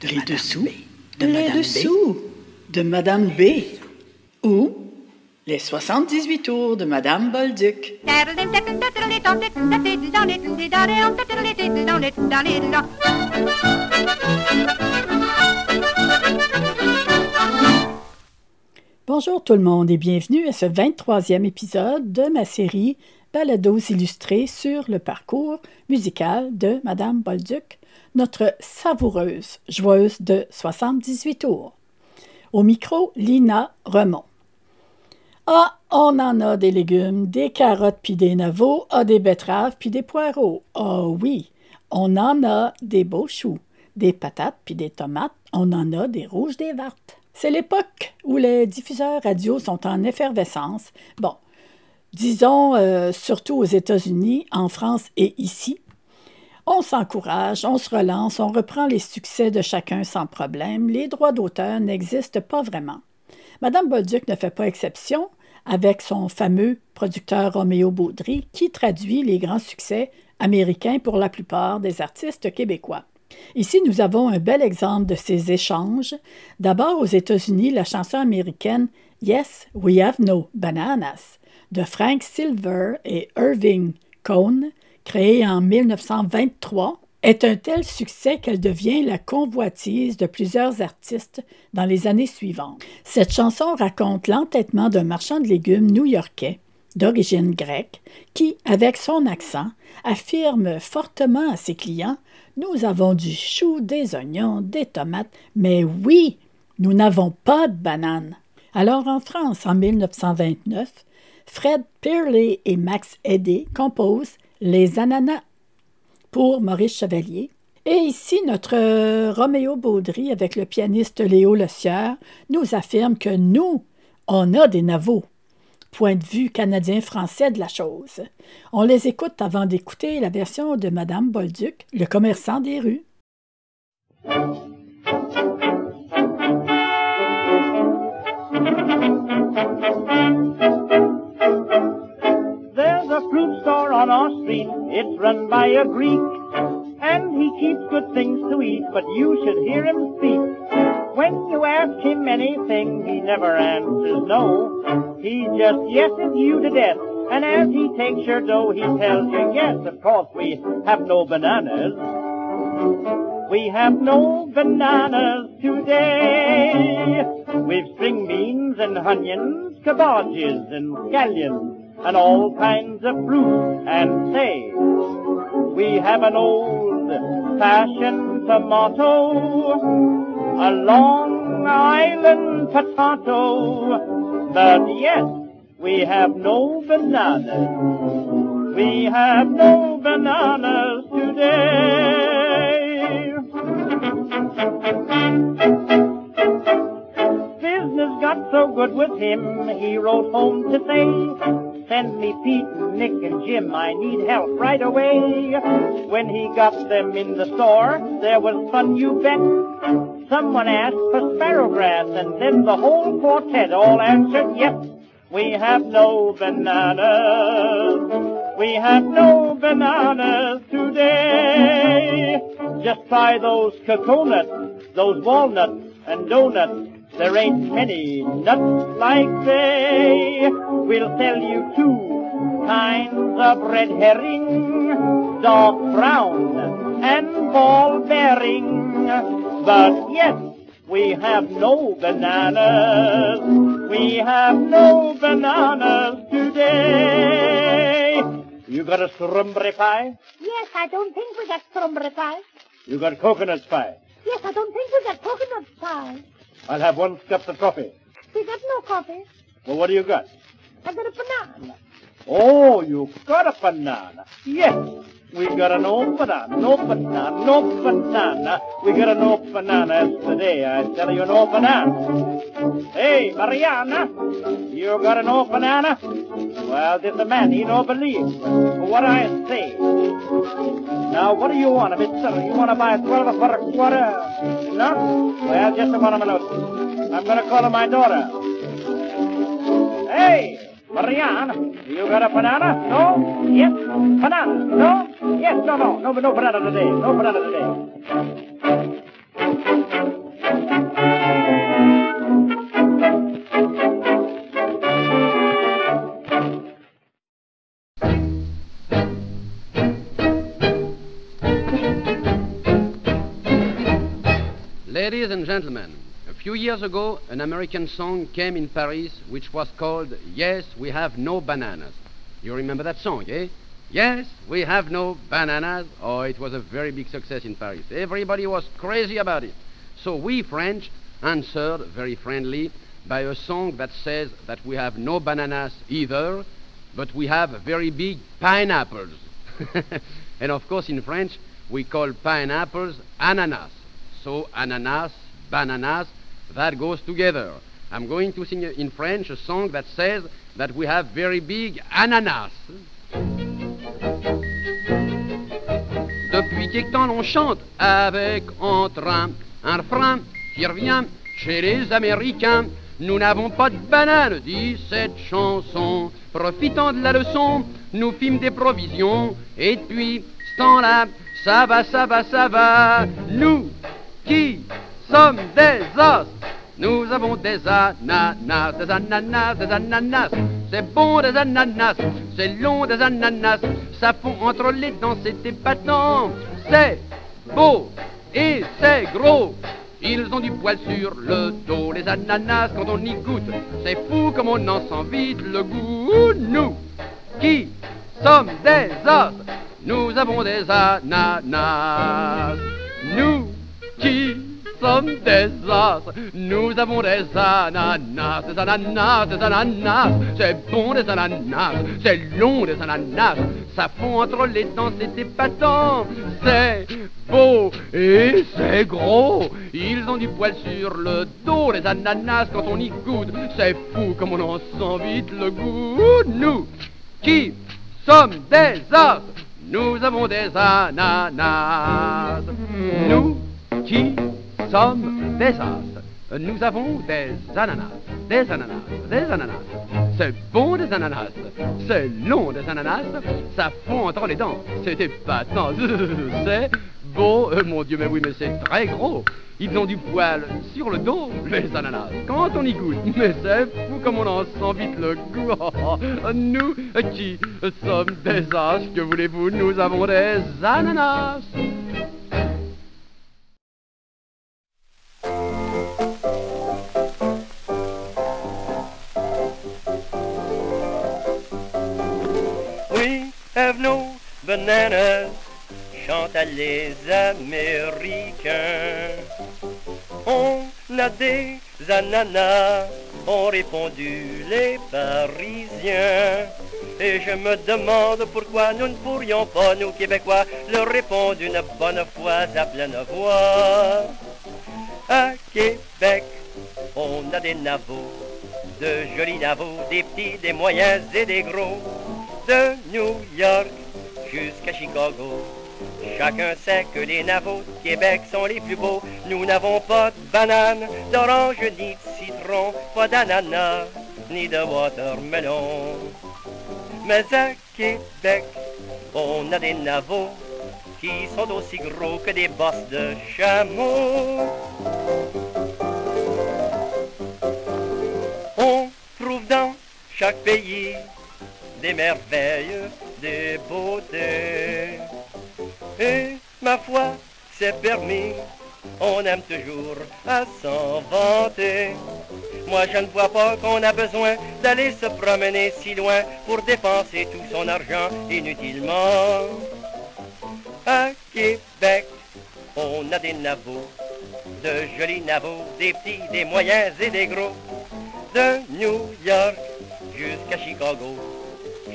Les dessous de Madame B. Ou les 78 tours de Madame Bolduc. Bonjour tout le monde et bienvenue à ce 23e épisode de ma série Balados illustrés sur le parcours musical de Madame Bolduc, notre savoureuse joueuse de 78 tours. Au micro, Lina Remond. Ah, on en a des légumes, des carottes puis des navots, des betteraves puis des poireaux. Oui, on en a des beaux choux, des patates puis des tomates, on en a des rouges, des vertes. C'est l'époque où les diffuseurs radio sont en effervescence. Bon, disons surtout aux États-Unis, en France et ici. On s'encourage, on se relance, on reprend les succès de chacun sans problème. Les droits d'auteur n'existent pas vraiment. Madame Bolduc ne fait pas exception avec son fameux producteur Roméo Baudry qui traduit les grands succès américains pour la plupart des artistes québécois. Ici, nous avons un bel exemple de ces échanges. D'abord, aux États-Unis, la chanson américaine « Yes, We Have No Bananas » de Frank Silver et Irving Cohn, créée en 1923, est un tel succès qu'elle devient la convoitise de plusieurs artistes dans les années suivantes. Cette chanson raconte l'entêtement d'un marchand de légumes new-yorkais d'origine grecque qui, avec son accent, affirme fortement à ses clients « Nous avons du chou, des oignons, des tomates, mais oui, nous n'avons pas de bananes. » Alors en France, en 1929, Fred Pearley et Max Edé composent « Les ananas » pour Maurice Chevalier. Et ici, notre Roméo Baudry, avec le pianiste Léo Lecieur, nous affirme que nous, on a des navots. Point de vue canadien-français de la chose. On les écoute avant d'écouter la version de Madame Bolduc, le commerçant des rues. There's a fruit store on our street, it's run by a Greek, and he keeps good things to eat, but you should hear him speak. When you ask him anything, he never answers no. He just yeses you to death, and as he takes your dough, he tells you, yes, of course, we have no bananas. We have no bananas today. We've string beans and onions, cabbages and scallions, and all kinds of fruit, and say, we have an old-fashioned tomato, a Long Island potato, but yes, we have no bananas. We have no bananas today. Business got so good with him, he wrote home to say, send me Pete, Nick, and Jim, I need help right away. When he got them in the store, there was fun, you bet. Someone asked for sparrowgrass, and then the whole quartet all answered, yes, we have no bananas. We have no bananas today. Just try those coconuts, those walnuts, and donuts. There ain't many nuts like they. We'll sell you two kinds of red herring, dark brown and ball bearing. But yes, we have no bananas. We have no bananas today. You got a strawberry pie? Yes, I don't think we got strawberry pie. You got coconut pie? Yes, I don't think we got coconut pie. I'll have 1 cup of coffee. We got no coffee. Well, what do you got? I got a banana. Oh, you got a banana. Yes, we got an old banana. No banana, no banana. We got an old banana today. I tell you, no banana. Hey, Mariana, you got an old banana? Well, this a man, he don't believe what I say. Now, what do you want, mister? You want to buy 12 for a quarter? No? Well, just a minute. I'm going to call my daughter. Hey, Marianne, you got a banana? No? Yes? Banana? No? Yes, no banana today. No banana today. Ladies and gentlemen, a few years ago, an American song came in Paris which was called Yes, We Have No Bananas. You remember that song, eh? Yes, we have no bananas. Oh, it was a very big success in Paris. Everybody was crazy about it. So we French answered very friendly by a song that says that we have no bananas either, but we have very big pineapples. And of course in French we call pineapples ananas. So ananas, bananas, that goes together. I'm going to sing in French a song that says that we have very big ananas. Depuis quelque temps l'on chante avec entrain un refrain qui revient chez les Américains. Nous n'avons pas de banane, dit cette chanson. Profitant de la leçon, nous fîmes des provisions. Et depuis ce temps-là, ça va, ça va, ça va. Nous qui sommes des os, nous avons des ananas, des ananas, des ananas. C'est bon des ananas, c'est long des ananas. Ça fond entre les dents, c'est épatant. C'est beau et c'est gros. Ils ont du poil sur le dos, les ananas, quand on y goûte. C'est fou comme on en sent vite le goût. Nous qui sommes des os, nous avons des ananas. Nous qui sommes des os, nous avons des ananas, des ananas, des ananas. C'est bon des ananas, c'est long des ananas. Ça fond entre les dents, c'est épatant. C'est beau et c'est gros. Ils ont du poil sur le dos, les ananas, quand on y goûte. C'est fou comme on en sent vite le goût. Nous qui sommes des os, nous avons des ananas. Nous qui sommes des os, nous avons des ananas, des ananas, des ananas. C'est bon des ananas, c'est long des ananas, ça fond entre les dents, c'est épatant, c'est beau, mon Dieu, mais oui, mais c'est très gros. Ils ont du poil sur le dos, les ananas, quand on y goûte. Mais c'est fou comme on en sent vite le goût. Nous qui sommes des os, que voulez-vous, nous avons des ananas. We have no bananas, chantent les Américains. On a des ananas, ont répondu les Parisiens. Et je me demande pourquoi nous ne pourrions pas, nous Québécois, leur répondre une bonne fois à pleine voix. À Québec, on a des navots, de jolis navots, des petits, des moyens et des gros. De New York jusqu'à Chicago, chacun sait que les navots de Québec sont les plus beaux. Nous n'avons pas de bananes, d'orange ni de citron, pas d'ananas ni de watermelon. Mais à Québec, on a des navots qui sont aussi gros que des bosses de chameau. On trouve dans chaque pays des merveilles, des beautés. Et ma foi, c'est permis, on aime toujours à s'en vanter. Moi je ne vois pas qu'on a besoin d'aller se promener si loin pour dépenser tout son argent inutilement. À Québec, on a des navots, de jolis navots, des petits, des moyens et des gros. De New York jusqu'à Chicago,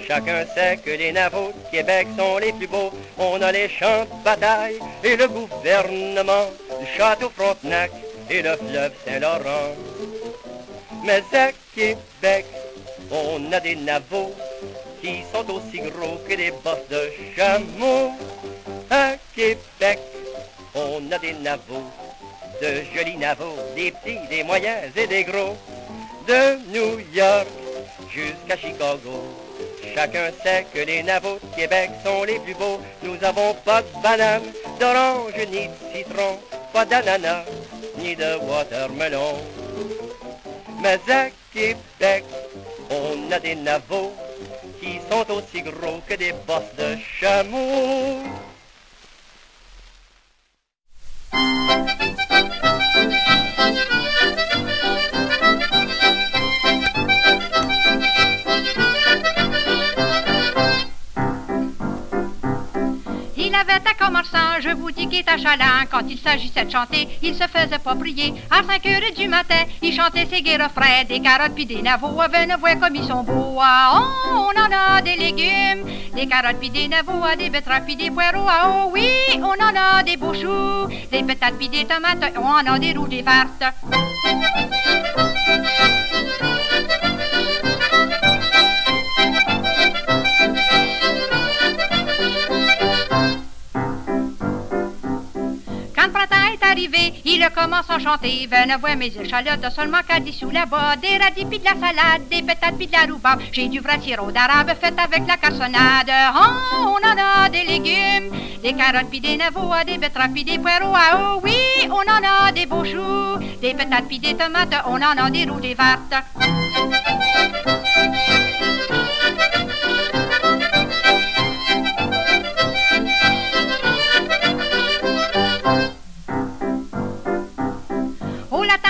chacun sait que les navots de Québec sont les plus beaux. On a les champs de bataille et le gouvernement du château Frontenac et le fleuve Saint-Laurent. Mais à Québec, on a des navots qui sont aussi gros que des bosses de chameau. À Québec, on a des navots, de jolis navots, des petits, des moyens et des gros. De New York jusqu'à Chicago, chacun sait que les navots de Québec sont les plus beaux. Nous n'avons pas de bananes, d'orange ni de citron, pas d'ananas ni de watermelon. Mais à Québec, on a des navots qui sont aussi gros que des bosses de chameau. je vous dis qu'il est achalant. Quand il s'agissait de chanter, il se faisait pas prier. À 5 heures du matin, il chantait ses gai refrains. Des carottes puis des navots, venez voir comme ils sont beaux. Ah, oh, on en a des légumes, des carottes puis des navots, des betteraves puis des poireaux. Ah, oh oui, on en a des beaux choux, des patates puis des tomates, on en a des rouges, des vertes. Quand le printemps est arrivé, il commence à chanter. Venez voir mes échalotes, seulement qu'à 10 sous là-bas. Des radis pis de la salade, des patates pis de la rhubarbe. J'ai du vrai sirop d'arabe fait avec la cassonade. Oh, on en a des légumes, des carottes pis des navots, des betteraves pis des poireaux. Ah, oh oui, on en a des beaux choux, des patates pis des tomates, on en a des rouges, des vertes.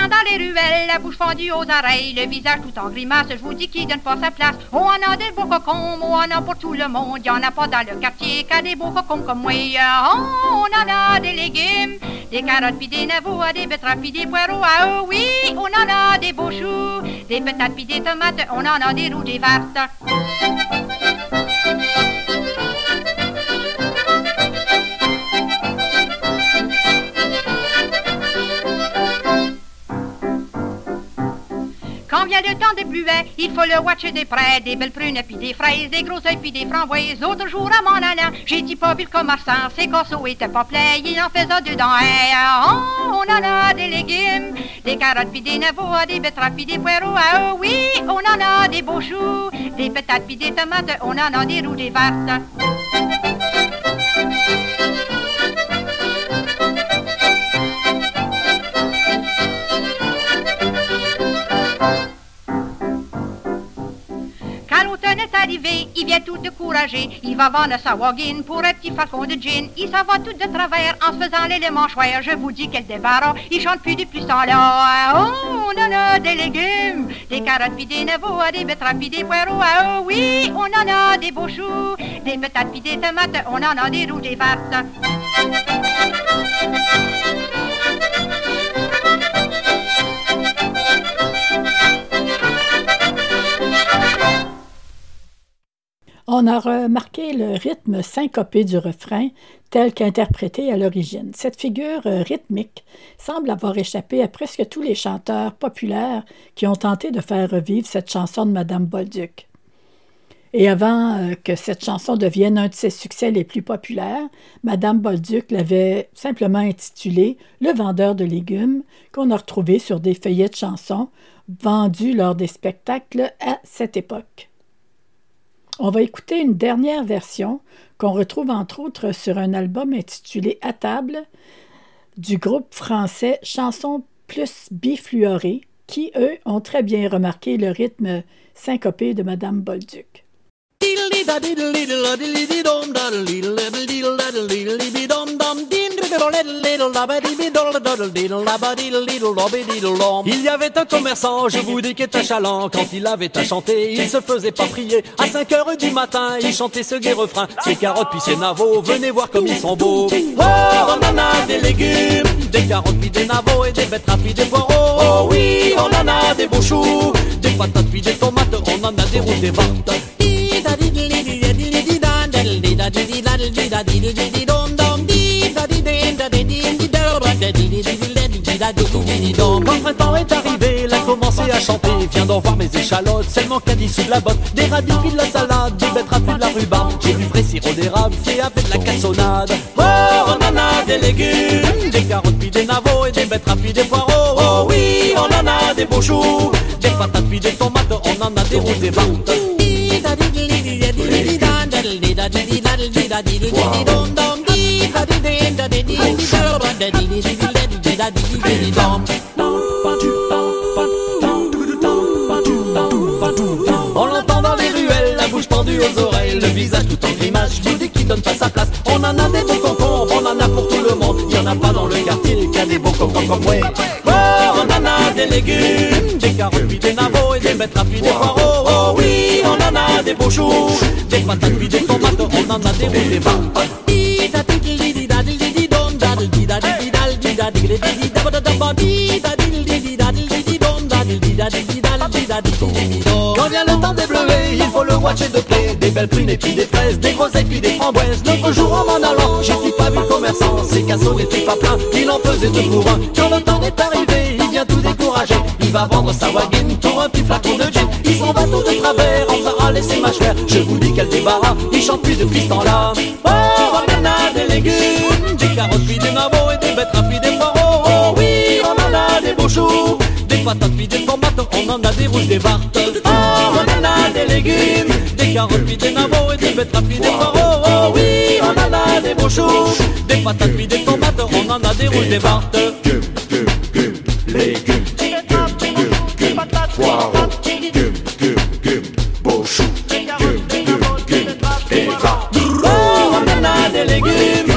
Dans les ruelles, la bouche fendue aux oreilles, le visage tout en grimace, je vous dis qu'il donne pas sa place. On en a des beaux cocombes, on en a pour tout le monde. Y en a pas dans le quartier qu'à des beaux cocombes comme moi. Oh, on en a des légumes, des carottes pis des navots, des betteraves pis des poireaux. Ah, oh oui, on en a des beaux choux, des patates pis des tomates, on en a des rouges, des vertes. Quand vient le temps des bluets, il faut le watcher des près. Des belles prunes puis des fraises, des gros œufs puis des framboises. L'autre jour à mon allant, j'ai dit pas vu le commerçant. Ses casseaux étaient pas pleins, il en faisait dedans. Oh, on en a des légumes, des carottes puis des navots, des betteraves puis des poireaux. Ah, oh oui, on en a des beaux choux, des patates puis des tomates, on en a des rouges, des vertes. Arrivé, il vient tout découragé. Il va vendre sa wagon pour un petit flacon de gin. Il s'en va tout de travers en se faisant l'élément chouette. Je vous dis quel débarras, il chante plus depuis ce temps-là. Oh, on en a des légumes, des carottes puis des navots, des betteraves puis des poireaux. Ah, oh oui, on en a des beaux choux, des patates puis des tomates, on en a des rouges, des vertes. On a remarqué le rythme syncopé du refrain tel qu'interprété à l'origine. Cette figure rythmique semble avoir échappé à presque tous les chanteurs populaires qui ont tenté de faire revivre cette chanson de Madame Bolduc. Et avant que cette chanson devienne un de ses succès les plus populaires, Madame Bolduc l'avait simplement intitulée « Le vendeur de légumes » qu'on a retrouvé sur des feuillets de chansons vendus lors des spectacles à cette époque. On va écouter une dernière version qu'on retrouve entre autres sur un album intitulé « À table » du groupe français Chansons plus bifluorées qui, eux, ont très bien remarqué le rythme syncopé de Madame Bolduc. Il y avait un commerçant, je vous dis qu'il était chalant. Quand il avait à chanter, il se faisait pas prier. À 5 heures du matin, il chantait ce gai refrain. Ses carottes puis ses navots, venez voir comme ils sont beaux. Oh, on en a des légumes, des carottes puis des navots et des betteraves puis des poireaux. Oh oui, on en a des beaux choux, des patates puis des tomates, on en a des rouges, des vertes. Quand le printemps est arrivé, il a commencé à chanter. Viens d'en voir mes échalotes, seulement qu'à 10 sous de la botte. Des radis puis de la salade, des betteraves puis de la rhubarbe. J'ai du vrai sirop d'érable fait avec de la cassonade. Oh, on en a des légumes, des carottes puis des navots et des betteraves puis des poireaux. Oh oui, on en a des beaux choux, des patates puis des tomates, on en a des rouges, des vertes. On l'entend dans les ruelles, la bouche pendue aux oreilles, le visage tout en grimace, je vous dis qu'il donne pas sa place. On en a des beaux concombres, on en a pour tout le monde. Il y en a pas dans le quartier qu'il y a des beaux concombres comme moi. Oh, on en a des légumes, des carottes puis des navots et des betteraves puis des poireaux. Oh oui, on en a des beaux choux, des patates puis des tomates, on en a des rouges, des vertes. da diggly diddy da da da ba di da diddle diddy da diddle diddy dom da diddle diddy da diddle diddy da diddle dom. Quand vient le temps des bleuvets, il faut le watcher de près. Des belles prunes et puis des fraises, des groseilles puis des framboises. L'autre jour en m'en allant, j'ai pas vu le commerçant. Ses casseaux n'étaient pas pleins, il en faisait deux pour un. Quand le temps est arrivé, il vient tout décourager. Il va vendre sa wagon pour un petit flacon de gin. Il s'en va tout de travers en faisant râler ses mâches verts. Je vous dis quel débarras, il chante plus depuis ce temps-là. Oh, on en a des légumes, des carottes puis des navots et des betteraves puis des poireaux. Oh oui, on en a des beaux choux, des patates puis des tomates, on en a des rouges, des vertes. Oh, on en a des légumes, des carottes puis des navots et des betteraves puis des poireaux. Oh oui, on en a des beaux choux, des patates puis des tomates, on en a des rouges, des vertes. Légumes, poireaux, beaux choux, et va. Oh, on en a des légumes,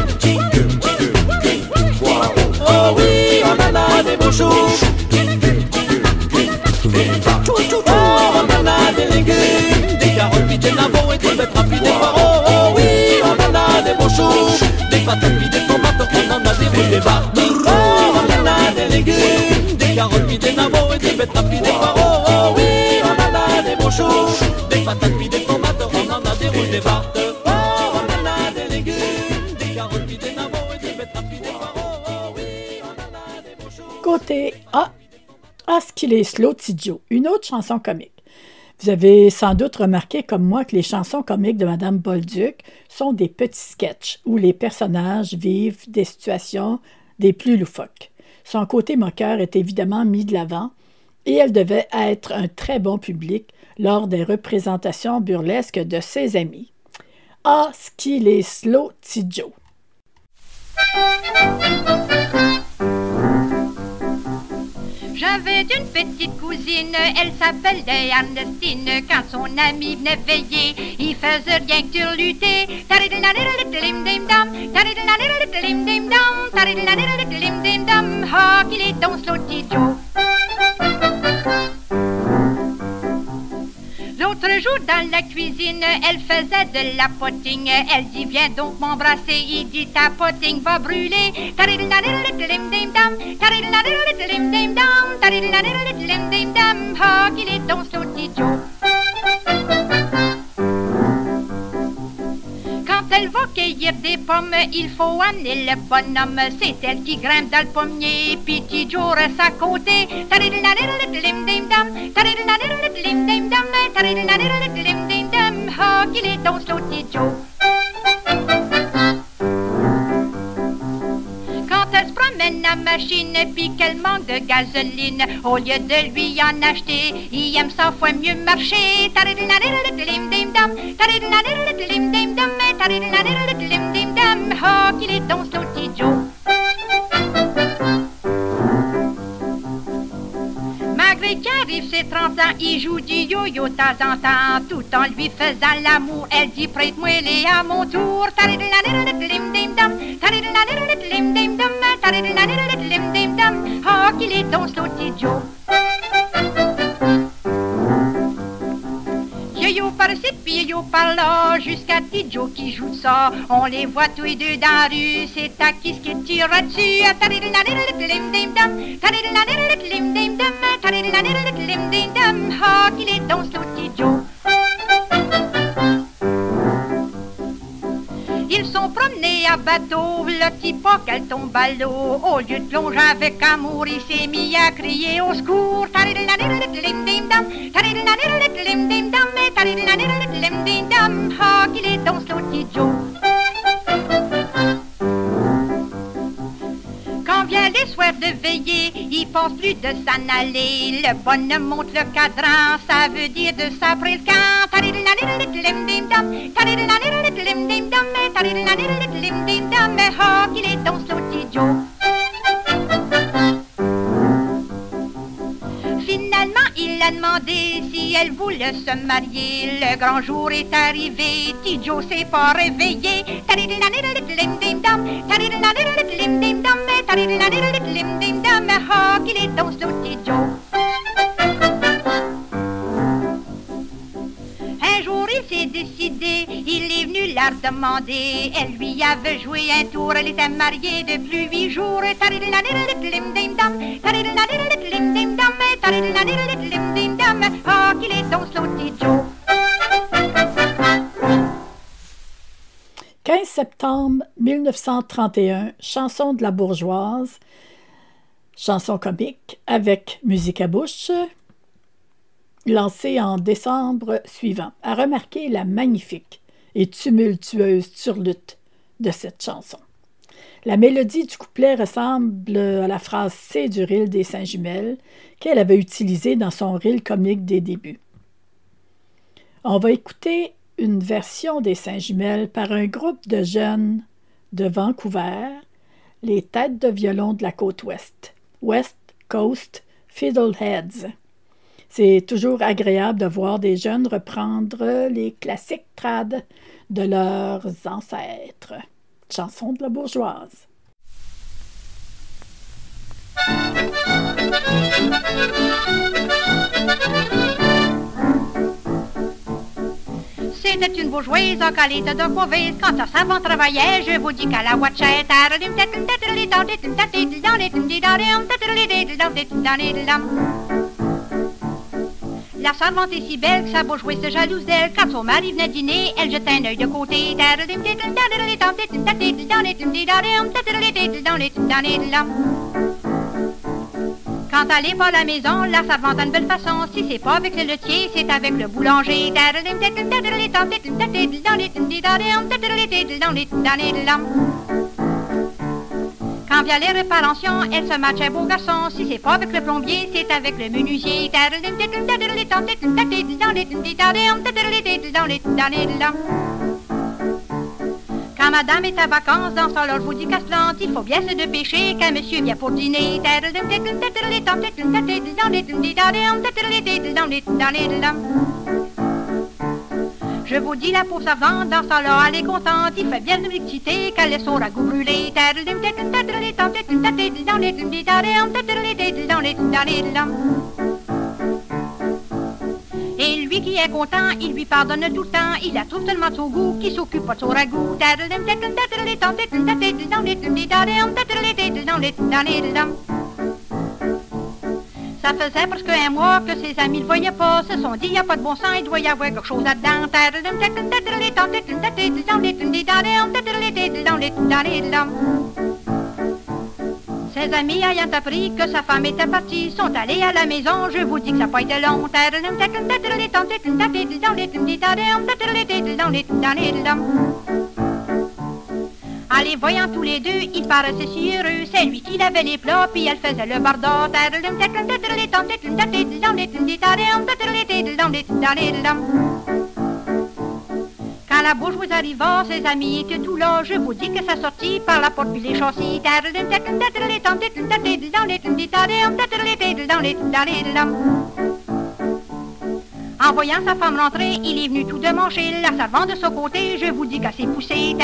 Poireaux, oh oui, on en a des beaux choux. Oh, on en a des légumes, des carottes puis des navots et des betteraves puis des poireaux. Oh oui, on en a des beaux choux, des patates puis des tomates, on en a des rouges, des vertes. Oh, on en a des légumes, des carottes puis des navots et des betteraves puis des poireaux. Oh oui, on en a des beaux choux, des patates puis des tomates, on en a des rouges, des vertes. Oh, on en a des légumes, des carottes puis des navots et des betteraves puis des poireaux. Oh oui, on en a des beaux choux. Côté A, Ah, ce qu'il est slow, Tidjo, une autre chanson comique. Vous avez sans doute remarqué comme moi que les chansons comiques de Madame Bolduc sont des petits sketchs où les personnages vivent des situations des plus loufoques. Son côté moqueur est évidemment mis de l'avant et elle devait être un très bon public lors des représentations burlesques de ses amis. Ah, ce qu'il est slow, Tidjo. J'avais une petite cousine, elle s'appelle Ernestine. Quand son ami venait veiller, il faisait rien que turluter. Ah, qu'il est donc slow, Tidjo. L'autre jour dans la cuisine, elle faisait de la potting. Elle dit viens donc m'embrasser. Il dit ta potting va brûler. Ah, qu'il est donc slow, Tidjo. Quand elle va cueillir des pommes, il faut amener le bonhomme. C'est elle qui grimpe dans le pommier, puis Tidjo reste à côté. Ah, qu'il est donc slow, Tidjo. Quand elle se promène à machine, puis qu'elle manque de gasoline, au lieu de lui en acheter, il aime 100 fois mieux marcher. Ah, qu'il est donc slow, Tidjo. Malgré qu'arrive ses 30 ans, il joue du yo-yo de temps en temps, tout en lui faisant l'amour. Elle dit prête-moi les à mon tour. Ah, qu'il est donc slow, Tidjo. Yo-yo par-ci, puis yo par-là, jusqu'à Tidjo qui joue ça. On les voit tous les deux dans la rue, c'est à qui ce qui tire dessus. Ah, qu'il est donc slow, Tidjo. Ils sont promenés à bateau, le petit pas qu'elle tombe à l'eau. Au lieu de plonger avec amour, il s'est mis à crier au secours. Ah, qu'il est donc slow, Tidjo. Quand vient les soirs de veiller, il pense plus de s'en aller. Le bonhomme monte le cadran, ça veut dire de s'après le camp. Ah, qu'il est donc slow, Tidjo. Finalement, il a demandé si elle voulait se marier. Le grand jour est arrivé, Tidjo s'est pas réveillé. Ah, qu'il est donc slow, Tidjo. Un jour il s'est décidé, il est venu la demandé. Elle lui avait joué un tour, elle était mariée depuis 8 jours. Ah, qu'il est donc slow petit Joe. 15 septembre 1931, chanson de la bourgeoise, chanson comique avec musique à bouche, lancée en décembre suivant, a remarqué la magnifique et tumultueuse turlute de cette chanson. La mélodie du couplet ressemble à la phrase C du reel des Saint-Jumelles qu'elle avait utilisée dans son reel comique des débuts. On va écouter une version des Saint-Jumelles par un groupe de jeunes de Vancouver, les têtes de violon de la côte ouest, West Coast Fiddleheads. C'est toujours agréable de voir des jeunes reprendre les classiques trad de leurs ancêtres. Chanson de la bourgeoise. C'était une bourgeoise en qualité de mauvaise. Quand sa savant travaillait, je vous dis qu'à la watchait. La servante est si belle que sa bourgeoise se jalouse d'elle. Quand son mari venait dîner, elle jetait un œil de côté. Quand elle est pas à la maison, la servante a une belle façon. Si c'est pas avec le laitier, c'est avec le boulanger. Quand vient les réparations, elle se matche un beau garçon. Si c'est pas avec le plombier, c'est avec le menuisier. Quand madame est à vacances, dans son loge, vous dit casse-plante, il faut bien se dépêcher quand monsieur vient pour dîner. Je vous dis, la pauvre servante, dans son loge, elle est contente, il fait bien nous exciter qu'elle laisse son ragoût brûler. Et lui qui est content, il lui pardonne tout le temps. Il la trouve tellement de son goût qu'il s'occupe pas de son ragoût. Ça faisait presque un mois que ses amis ne le voyaient pas. Se sont dit, y a pas de bon sens, il doit y avoir quelque chose là-dedans. Ses amis ayant appris que sa femme était partie sont allés à la maison, je vous dis que ça n'a pas été long. Allez, voyant tous les deux, ils paraissaient si heureux. C'est lui qui lavait les plats, puis elle faisait le bardot. Quand la bourgeoise arriva, ses amis étaient tout là. Je vous dis que ça sortit par la porte puis les châssis. En voyant sa femme rentrer, il est venu tout démancher. La servante de son côté, je vous dis qu'elle s'est poussée.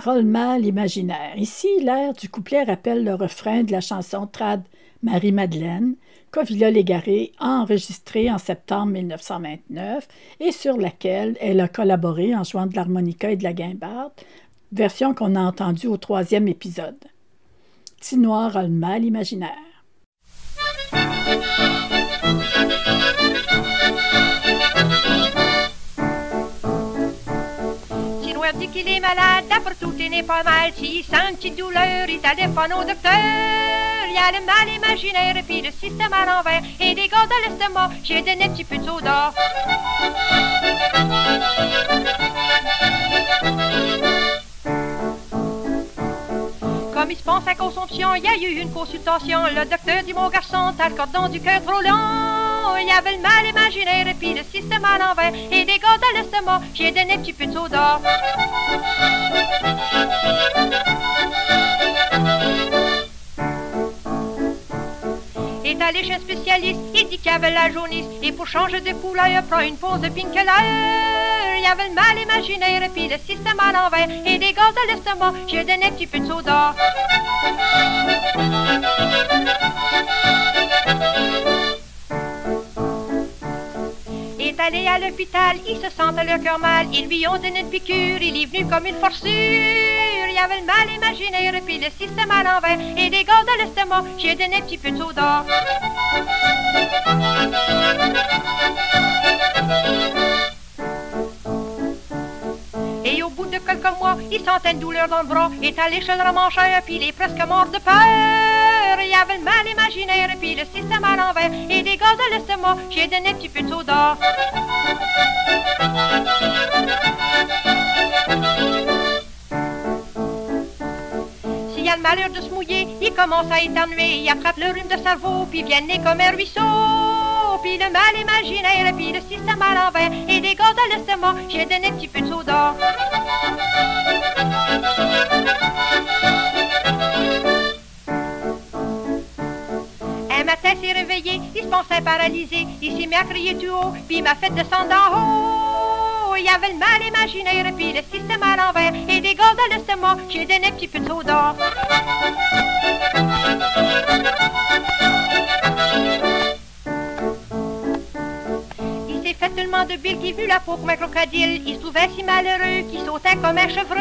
Roll-Mal imaginaire. Ici, l'air du couplet rappelle le refrain de la chanson trad Marie-Madeleine qu'Ovila Légaré a enregistrée en septembre 1929 et sur laquelle elle a collaboré en jouant de l'harmonica et de la guimbarde, version qu'on a entendue au 3e épisode. Tinoir Roll-Mal imaginaire. Dit qu'il est malade, d'après tout il n'est pas mal. S'il sent une petite douleur, il téléphone au docteur. Il y a le mal imaginaire et puis le système à l'envers. Et des gars de l'estomac, j'ai donné un petit peu de soda. Comme il se pense à consomption, il y a eu une consultation. Le docteur dit mon garçon, t'as le cordon du cœur trop long. Il y avait le mal imaginaire et puis le système à l'envers. Et des gars de l'estomac, j'ai donné un petit peu de soda. Est allé chez un spécialiste, il dit qu'il y avait la jaunisse. Et pour changer de couleur, il prend une pause de Painkiller. Il y avait le mal imaginaire et puis le système à l'envers. Et des gaz de l'estomac, j'ai donné un petit peu de soda. Est allé à l'hôpital, il se sentait le cœur mal. Ils lui ont donné une piqûre, il est venu comme une forçure. Il y avait le mal imaginaire et puis le système à l'envers. Et des gaz de l'estomac, j'ai donné un petit peu de soda. Et au bout de quelques mois, il sentait une douleur dans le bras. Est allé chez le romancheur, puis il est presque mort de peur. Il y avait le mal imaginaire et puis le système à l'envers. Et des gaz de l'estomac, j'ai donné un petit peu de soda. S'il y a le malheur de se mouiller, il commence à éternuer. Il attrape le rhume de cerveau, puis vient nez comme un ruisseau. Puis le mal imaginaire et puis le système à l'envers. Et des gaz de l'estomac, j'ai donné un petit peu de soda. Un matin s'est réveillé, il se pensait paralysé. Il s'est mis à crier tout haut, puis il m'a fait descendre en haut. Il y avait le mal imaginaire et puis le système à l'envers. Et des gaz de l'estomac, j'ai donné un petit peu de soda. Il s'est fait tellement de billes qu'il vu la peau comme un crocodile. Il se trouvait si malheureux qu'il sautait comme un chevreux.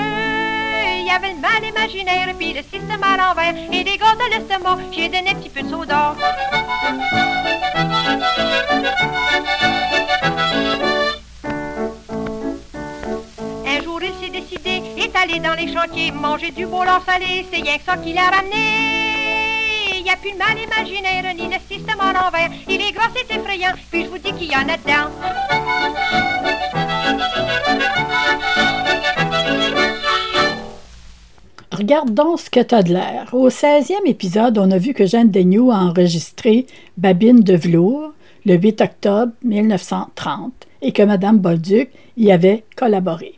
Il y avait le mal imaginaire et puis le système à l'envers. Et des gaz de l'estomac, j'ai donné un petit peu de soda. Un jour il s'est décidé, est allé dans les chantiers, manger du boulot salé, c'est rien que ça qu'il a ramené. Il n'y a plus de mal imaginaire ni le système à l'envers. Il est gras, c'est effrayant, puis je vous dis qu'il y en a dedans. Regarde donc ce que t'as de l'air. Au 16e épisode, on a vu que Jeanne Daigneault a enregistré Babine de velours le 8 octobre 1930 et que Mme Bolduc y avait collaboré.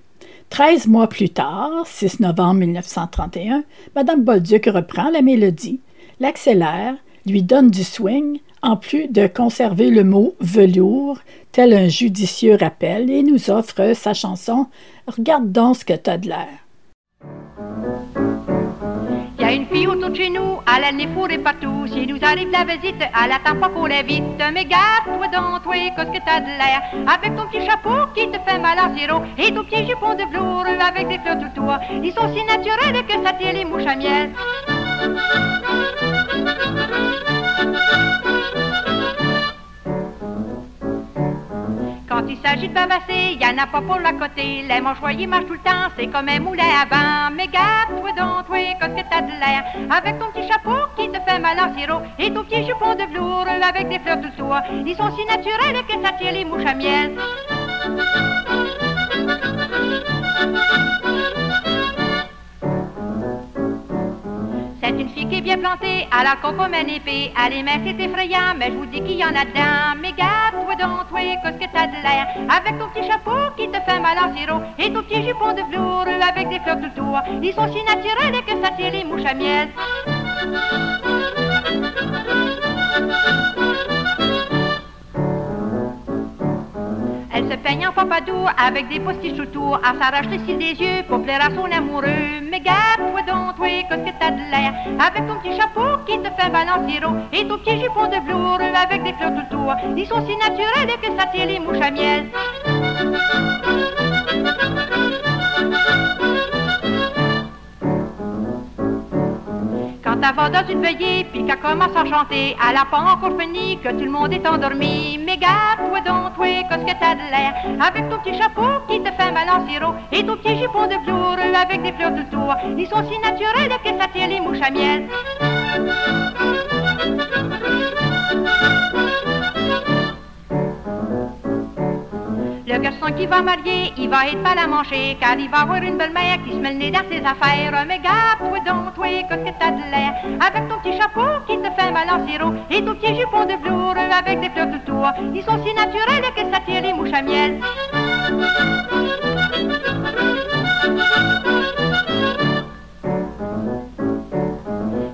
13 mois plus tard, 6 novembre 1931, Mme Bolduc reprend la mélodie, l'accélère, lui donne du swing, en plus de conserver le mot « velours » tel un judicieux rappel et nous offre sa chanson « Regarde donc ce que t'as de l'air ». Il y a une fille autour de chez nous, elle a le nez fourré partout. Si nous arrive la visite, elle attend pas qu'on l'invite. Mais garde-toi donc, toi, qu'est-ce que t'as de l'air. Avec ton petit chapeau qui te fait mal en zéro. Et ton petit jupon de velours avec des fleurs tout toi. Ils sont si naturels que ça tire les mouches à miel. Quand il s'agit de bavasser, y en a pas pour la côté. Les manchoyers marchent tout le temps, c'est comme un moulin à vent. Mais garde-toi donc, toi, qu'est-ce que t'as de l'air. Avec ton petit chapeau qui te fait mal en sirop. Et ton petit jupon de velours avec des fleurs tout toi. Ils sont si naturels que ça tire les mouches à miel. C'est une fille qui est bien plantée, à la con comme un épée. À les mains c'est effrayant, mais je vous dis qu'il y en a dedans. Mais garde-toi donc, toi, qu'est-ce que t'as de l'air. Avec ton petit chapeau qui te fait mal en sirop. Et ton petit jupon de velours avec des fleurs tout tour. Ils sont si naturels que ça tire les mouches à miel. Elle se peigne en papadou avec des postiches autour, à s'arrache les cils des yeux pour plaire à son amoureux. Mais garde-toi donc, toi, qu'est-ce que t'as de l'air, avec ton petit chapeau qui te fait balancer haut, et ton petit jupon de velours avec des fleurs tout autour. Ils sont si naturels que ça tire les mouches à miel. Quand elle va dans une veillée, puis qu'elle commence à chanter, elle a pas encore fini, que tout le monde est endormi. Mais garde-toi donc, toi, qu'est-ce que t'as de l'air, avec ton petit chapeau qui te fait balancer haut, et ton petit jupon de velours avec des fleurs tout autour. Ils sont si naturels que ça tire les mouches à miel. Le garçon qui va marier, il va être mal à manger, car il va avoir une belle-mère qui se met le nez dans ses affaires. Mais garde-toi donc, toi, qu'est-ce que t'as de l'air, avec ton petit chapeau qui te fait balancer haut, et ton petit jupon de velours avec des fleurs tout autour. Ils sont si naturels que ça tire les mouches à miel.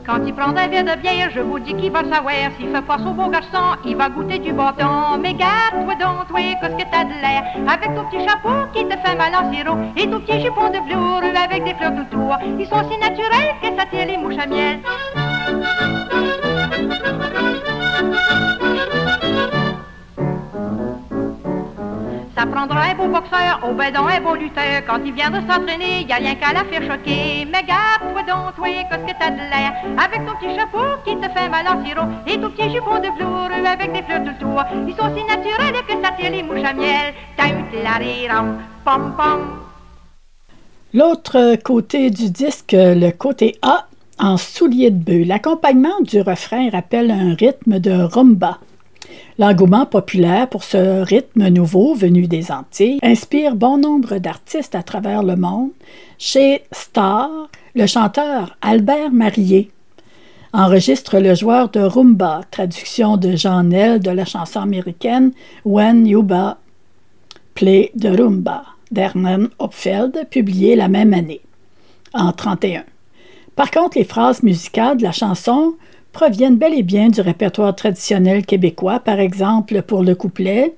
Quand il prend un verre de bière, je vous dis qu'il va savoir. S'il fait pas son beau garçon, il va goûter du bâton. Mais garde-toi donc, toi, qu'est-ce que t'as de l'air, avec ton petit chapeau qui te fait balancer haut, et ton petit jupon de velours avec des fleurs tout autour. Ils sont si naturels que ça tire les mouches à miel. Ça prendra un beau boxeur, au bedon un beau lutteur. Quand il vient de s'entraîner, y a rien qu'à la faire choquer. Mais garde-toi donc, toi, qu'est-ce que t'as de l'air, avec ton petit chapeau qui te fait balancer haut, et ton petit jupon de velours avec des fleurs tout autour. Ils sont si naturels que ça tire les mouches à miel. Pom pom. L'autre côté du disque, le côté A, en souliers de bœuf. L'accompagnement du refrain rappelle un rythme de rumba. L'engouement populaire pour ce rythme nouveau venu des Antilles inspire bon nombre d'artistes à travers le monde. Chez Star, le chanteur Albert Marié enregistre le joueur de rumba, traduction de Jean Nel de la chanson américaine When Yuba Play the Rumba d'Herman Hopfeld, publiée la même année, en 1931. Par contre, les phrases musicales de la chanson proviennent bel et bien du répertoire traditionnel québécois. Par exemple, pour le couplet,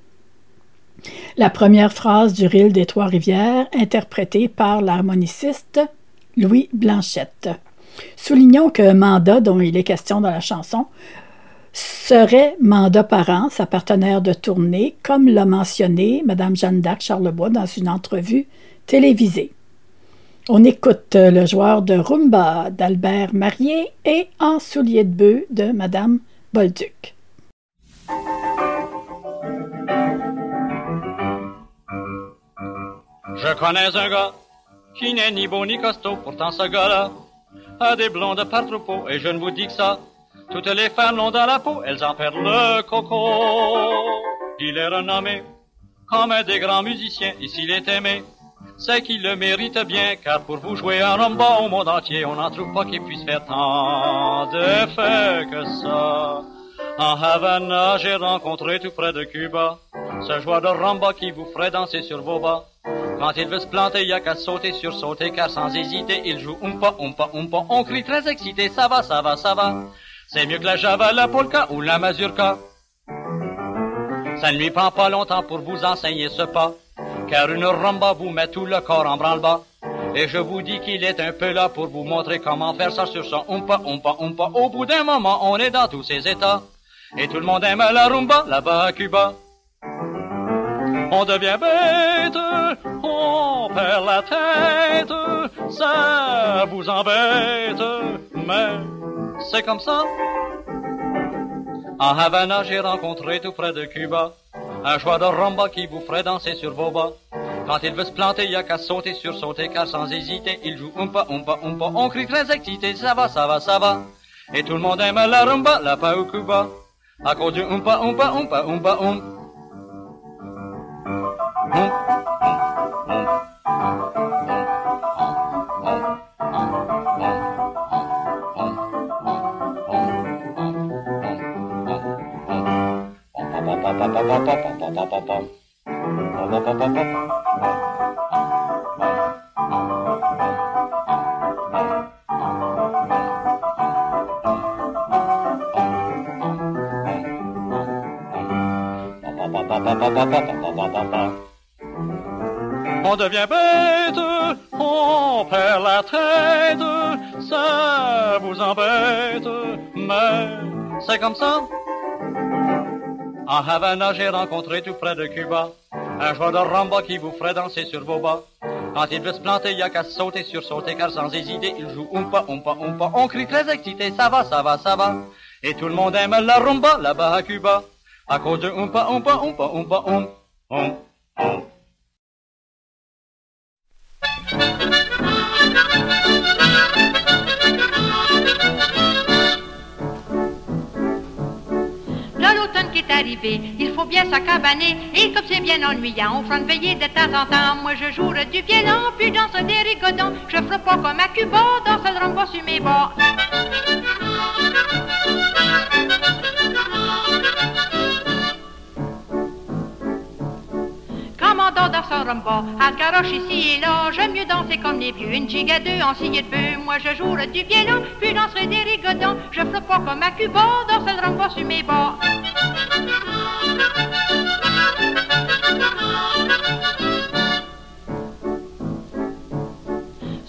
la première phrase du Rille des Trois-Rivières, interprétée par l'harmoniciste Louis Blanchette. Soulignons que Manda, dont il est question dans la chanson, serait Manda Parent, sa partenaire de tournée, comme l'a mentionné Mme Jeanne d'Arc Charlebois dans une entrevue télévisée. On écoute le joueur de rumba d'Albert Marié et En souliers de bœuf de Mme Bolduc. Je connais un gars qui n'est ni beau ni costaud, pourtant ce gars-là a des blondes par troupeau, et je ne vous dis que ça, toutes les femmes l'ont dans la peau, elles en perdent le coco. Il est renommé comme un des grands musiciens, et s'il est aimé, c'est qu'il le mérite bien, car pour vous jouer un rumba au monde entier, on n'en trouve pas qui puisse faire tant d'effets que ça. En Havana, j'ai rencontré tout près de Cuba ce joueur de rumba qui vous ferait danser sur vos bas. Quand il veut se planter, il y a qu'à sauter sur sauter, car sans hésiter, il joue umpa, umpa, umpa. On crie très excité, ça va, ça va, ça va. C'est mieux que la java, la polka ou la mazurka. Ça ne lui prend pas longtemps pour vous enseigner ce pas, car une rumba vous met tout le corps en branle-bas. Et je vous dis qu'il est un peu là pour vous montrer comment faire ça sur son umpa, umpa, umpa. Au bout d'un moment, on est dans tous ces états, et tout le monde aime la rumba là-bas à Cuba. On devient bête, on perd la tête, ça vous embête, mais c'est comme ça. En Havana, j'ai rencontré tout près de Cuba un joueur de rumba qui vous ferait danser sur vos bas. Quand il veut se planter, il y a qu'à sauter sur sauter, car sans hésiter, il joue umpa, umpa, umpa. On crie très excité, ça va, ça va, ça va. Et tout le monde aime la rumba là-bas au Cuba, à cause du umpa, umpa, umpa, umpa, umpa. On devient bête, on perd la tête, ça vous embête, mais c'est comme ça. En Havana, j'ai rencontré tout près de Cuba un joueur de rumba qui vous ferait danser sur vos bas. Quand il veut se planter, y a qu'à sauter, sursauter, car sans hésiter, il joue oompa, oompa, oompa. On crie très excité, ça va, ça va, ça va. Et tout le monde aime la rumba là-bas à Cuba, à cause de oompa, oompa, oompa, oompa, oom, oom, oom. Là, l'automne qui est arrivé, il faut bien s'accabaner. Et comme c'est bien ennuyant, on fera une veillée de temps en temps. Moi, je jouerai du violon, puis danse des rigodons. Je ferai pas comme à Cuba, danse le rumba sur mes bords. Commandant dans son rumba, à garoche ici et là, j'aime mieux danser comme les vieux, une gigue à deux en scié de bœuf. Moi je jouerai du violon, puis danserai des rigodons. Je ferai pas comme à Cuba, danser le rumba sur mes bords.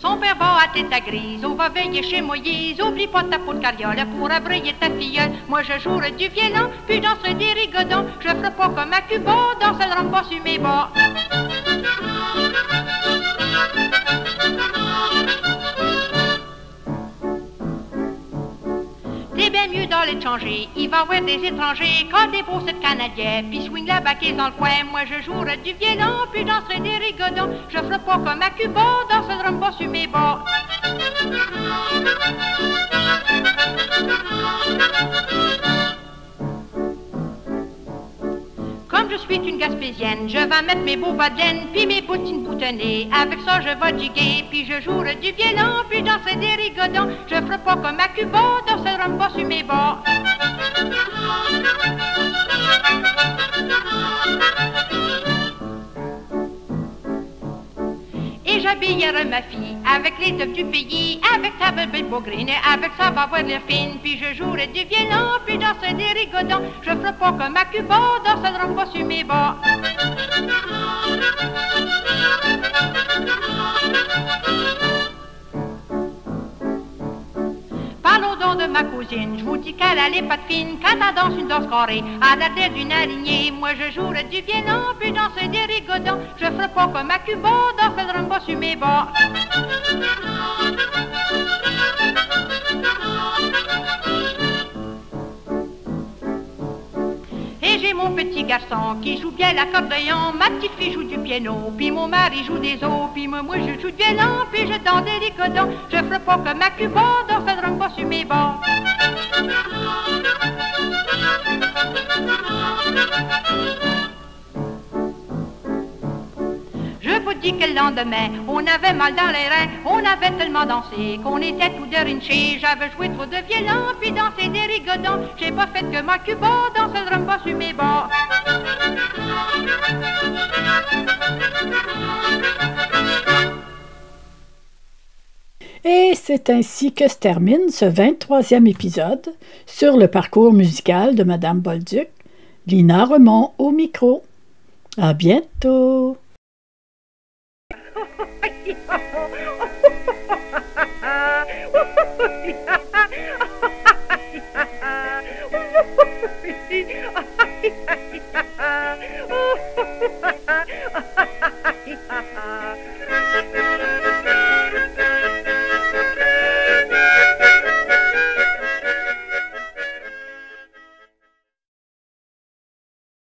Son père va à tête à grise, on va veiller chez Moïse. Oublie pas ta peau de carriole pour abrayer ta filleule. Moi je jouerai du violon, puis danserai des rigodons. Je ferai pas comme à Cuba, danser le rumba sur mes bords. C'est bien mieux d'aller te changer, il va y avoir des étrangers. Quand t'es beau c'est canadien, puis swing la baquette dans le coin. Moi je jouerai du violon, puis danserai des rigodons. Je ferai pas comme à Cuba, danser le rumba sur mes bords. Comme je suis une Gaspésienne, je vais mettre mes beaux bas de laine, puis mes bottines boutonnées. Avec ça, je vais jiguer, puis je jouerai du violon, puis danserai des rigodons. Je ferai pas comme à Cuba, danser le rumba sur mes bords. Et j'habillerai ma fille avec les teufs du pays, avec sa bébé bogrine, avec sa bavoire l'air fine. Puis je jouerai du violon, puis danserai des rigodons. Je ferai pas comme à Cuba, danser le rumba sur mes bords. Parlons donc de ma cousine, je vous dis qu'elle a les pattes fines. Quand elle danse une danse carrée, à la tête d'une alignée. Moi je jouerai du violon, puis danserai des rigodons. Je ferai pas comme à Cuba, danser le rumba sur mes bords. Et j'ai mon petit garçon qui joue bien l'accordéon. Ma petite fille joue du piano, puis mon mari joue des os. Puis moi je joue du violon, puis je danse des rigodons. Je ferai pas comme à Cuba, danser le rumba sur mes bords. Je vous dis que le lendemain, on avait mal dans les reins, on avait tellement dansé qu'on était tout dérinchés. J'avais joué trop de violon, puis dansé des rigodons. J'ai pas fait que ma Cuba, danser le rumba sur mes bords. Et c'est ainsi que se termine ce 23e épisode sur le parcours musical de Madame Bolduc. Lina Remond au micro. À bientôt! Ha ha ha ha!